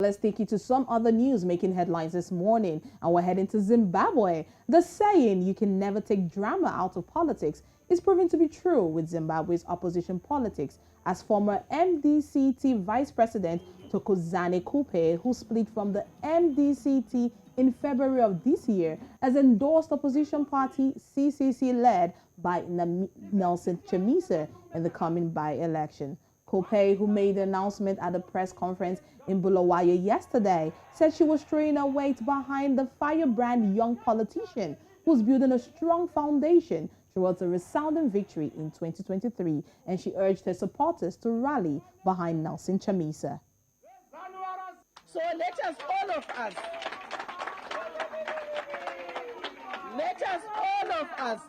Let's take you to some other news making headlines this morning, and we're heading to Zimbabwe. The saying, you can never take drama out of politics, is proving to be true with Zimbabwe's opposition politics, as former MDC-T Vice President Tho-ko-zane Khupe, who split from the MDC-T in February of this year, has endorsed opposition party CCC led by Nelson Chamisa in the coming by-election. Khupe, who made the announcement at a press conference in Bulawayo yesterday, said she was throwing her weight behind the firebrand young politician who's building a strong foundation towards a resounding victory in 2023, and she urged her supporters to rally behind Nelson Chamisa. So let all of us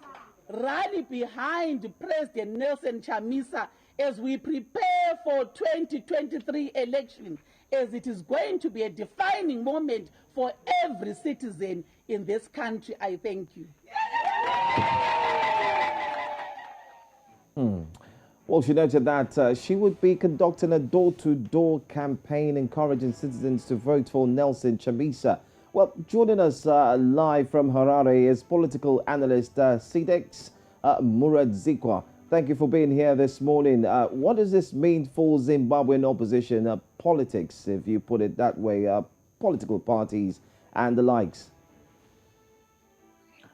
rally behind President Nelson Chamisa as we prepare for 2023 election, as it is going to be a defining moment for every citizen in this country. I thank you. Well, she noted that she would be conducting a door-to-door campaign encouraging citizens to vote for Nelson Chamisa. Well, joining us live from Harare is political analyst Sidex Muradzikwa. Thank you for being here this morning. What does this mean for Zimbabwean opposition politics, if you put it that way, political parties and the likes?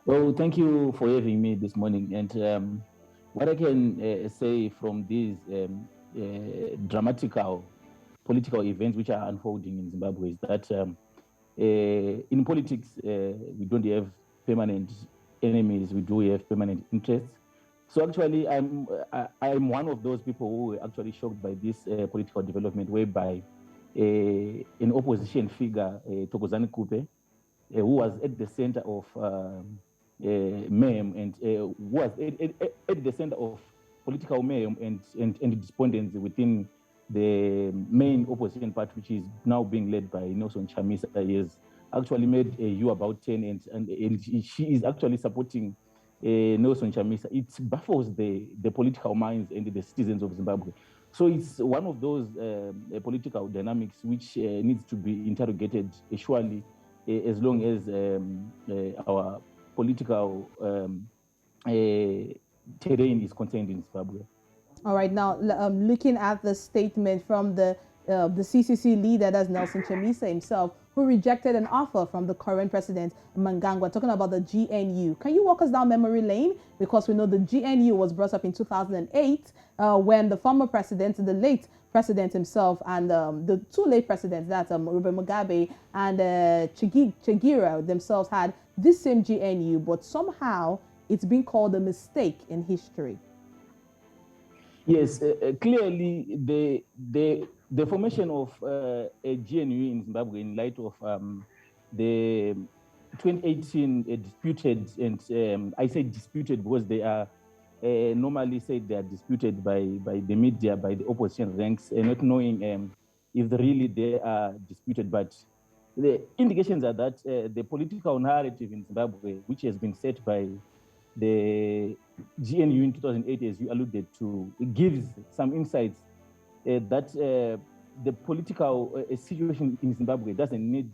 Well, thank you for having me this morning. And what I can say from these dramatical political events which are unfolding in Zimbabwe is that in politics, we don't have permanent enemies, we do have permanent interests. So actually, I'm one of those people who were actually shocked by this political development, whereby an opposition figure, Tho-ko-zane Khupe, who was at the center of mayhem and who was at the center of political mayhem and despondency within the main opposition party, which is now being led by Nelson Chamisa. He has actually made a U about 10, and she is actually supporting Nelson Chamisa. It baffles the political minds and the citizens of Zimbabwe. So it's one of those political dynamics which needs to be interrogated, surely, as long as our political terrain is concerned in Zimbabwe. All right, now looking at the statement from the CCC leader, that's Nelson Chamisa himself, who rejected an offer from the current president, Mnangagwa, talking about the GNU. Can you walk us down memory lane? Because we know the GNU was brought up in 2008 when the former president, the late president himself, and the two late presidents, that's Robert Mugabe and Chagira themselves, had this same GNU, but somehow it's been called a mistake in history. Yes, clearly the formation of a GNU in Zimbabwe in light of the 2018 disputed, and I say disputed because they are normally said they are disputed by the media, by the opposition ranks, not knowing if really they are disputed. But the indications are that the political narrative in Zimbabwe, which has been set by the GNU in 2008, as you alluded to, it gives some insights that the political situation in Zimbabwe doesn't need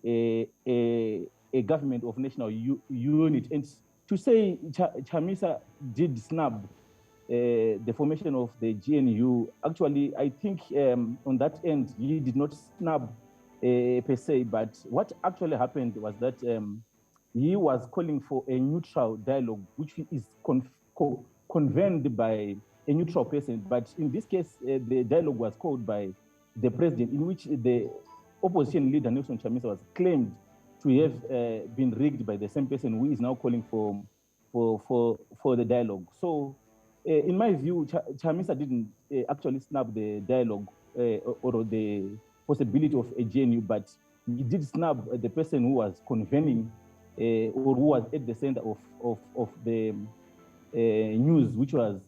a government of national unit. And to say Chamisa did snub the formation of the GNU, actually, I think on that end, he did not snub per se, but what actually happened was that he was calling for a neutral dialogue, which is convened by a neutral person. But in this case, the dialogue was called by the president, in which the opposition leader, Nelson Chamisa, was claimed to have been rigged by the same person who is now calling for the dialogue. So in my view, Chamisa didn't actually snub the dialogue or the possibility of a GNU, but he did snub the person who was convening or who was at the center of the news, which was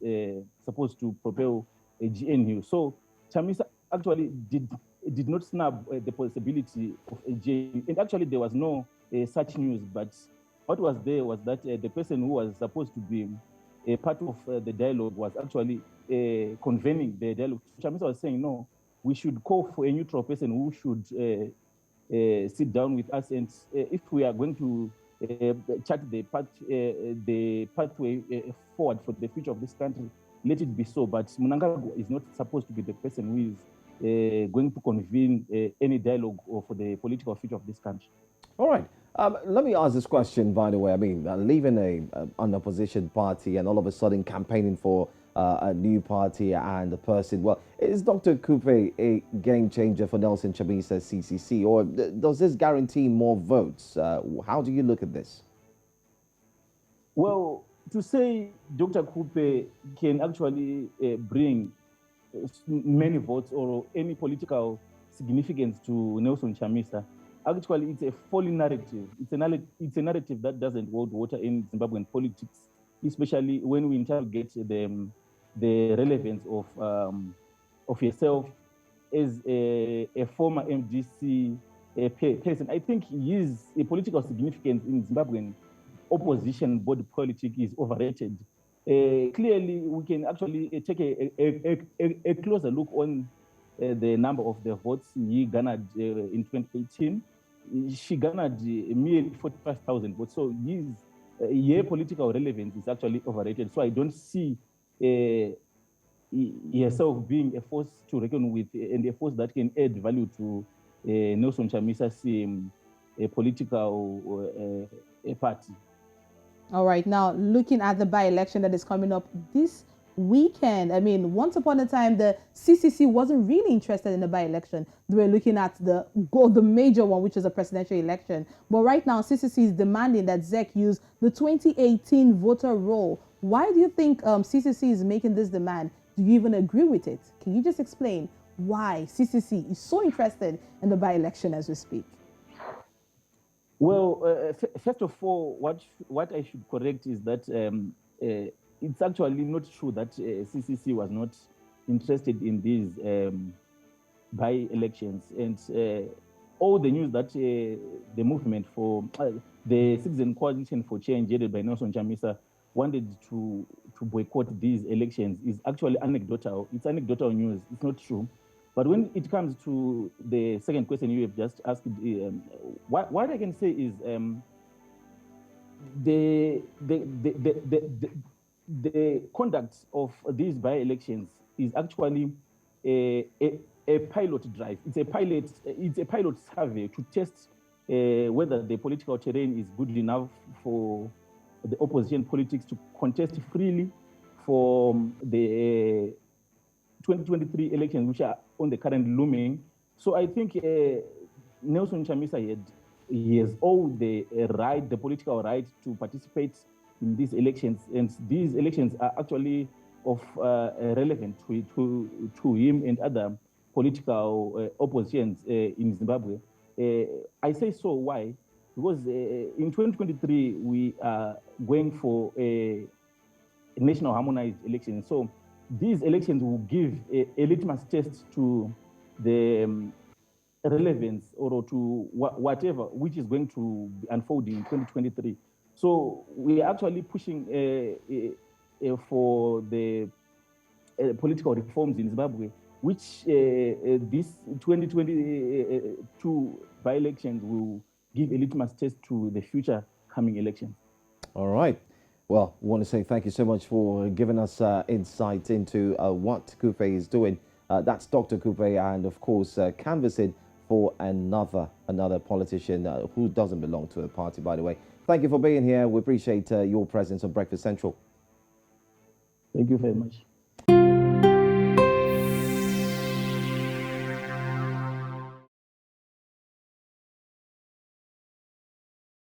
supposed to propel a GNU. So Chamisa actually did not snub the possibility of a GNU. And actually, there was no such news. But what was there was that the person who was supposed to be a part of the dialogue was actually convening the dialogue. Chamisa was saying, no, we should call for a neutral person who should sit down with us, and if we are going to chart the pathway forward for the future of this country, let it be so. But Mnangagwa is not supposed to be the person who is going to convene any dialogue for the political future of this country. All right. Let me ask this question, by the way. I mean, leaving an opposition party and all of a sudden campaigning for a new party and a person. Well, is Dr. Khupe a game changer for Nelson Chamisa CCC, or does this guarantee more votes? How do you look at this? Well, to say Dr. Khupe can actually bring many votes or any political significance to Nelson Chamisa, actually it's a false narrative. It's a narrative that doesn't hold water in Zimbabwean politics, especially when we interrogate the relevance of yourself as a former MDC person. I think his political significance in Zimbabwean opposition body politics is overrated. Clearly, we can actually take a closer look on the number of the votes he garnered in 2018. She garnered merely 45,000 votes. So his political relevance is actually overrated. So I don't see herself being a force to reckon with and a force that can add value to Nelson Chamisa's political party. All right, now looking at the by-election that is coming up this weekend. I mean, once upon a time, the CCC wasn't really interested in the by-election. They were looking at the major one, which is a presidential election. But right now, CCC is demanding that ZEC use the 2018 voter roll. Why do you think CCC is making this demand? Do you even agree with it? Can you just explain why CCC is so interested in the by-election as we speak? Well, first of all, what I should correct is that it's actually not true that CCC was not interested in these by-elections. And all the news that the movement for the Citizen Coalition for Change, headed by Nelson Chamisa, wanted to boycott these elections is actually anecdotal. It's anecdotal news. It's not true. But when it comes to the second question you have just asked, what I can say is the conduct of these by-elections is actually a pilot drive. It's a pilot survey to test whether the political terrain is good enough for the opposition politics to contest freely for the 2023 elections, which are on the current looming. So I think Nelson Chamisa he has all the right, the political right to participate in these elections, and these elections are actually of relevant to him and other political oppositions in Zimbabwe. I say so, why? Because in 2023, we are going for a national harmonized election. So these elections will give a litmus test to the relevance or to whatever which is going to be unfolding in 2023. So we are actually pushing for the political reforms in Zimbabwe, which this 2022 by-elections will give a litmus test to the future coming elections. All right. Well, we want to say thank you so much for giving us insight into what Khupe is doing. That's Dr. Khupe, and of course, canvassing for another politician who doesn't belong to a party, by the way. Thank you for being here. We appreciate your presence on Breakfast Central. Thank you very much.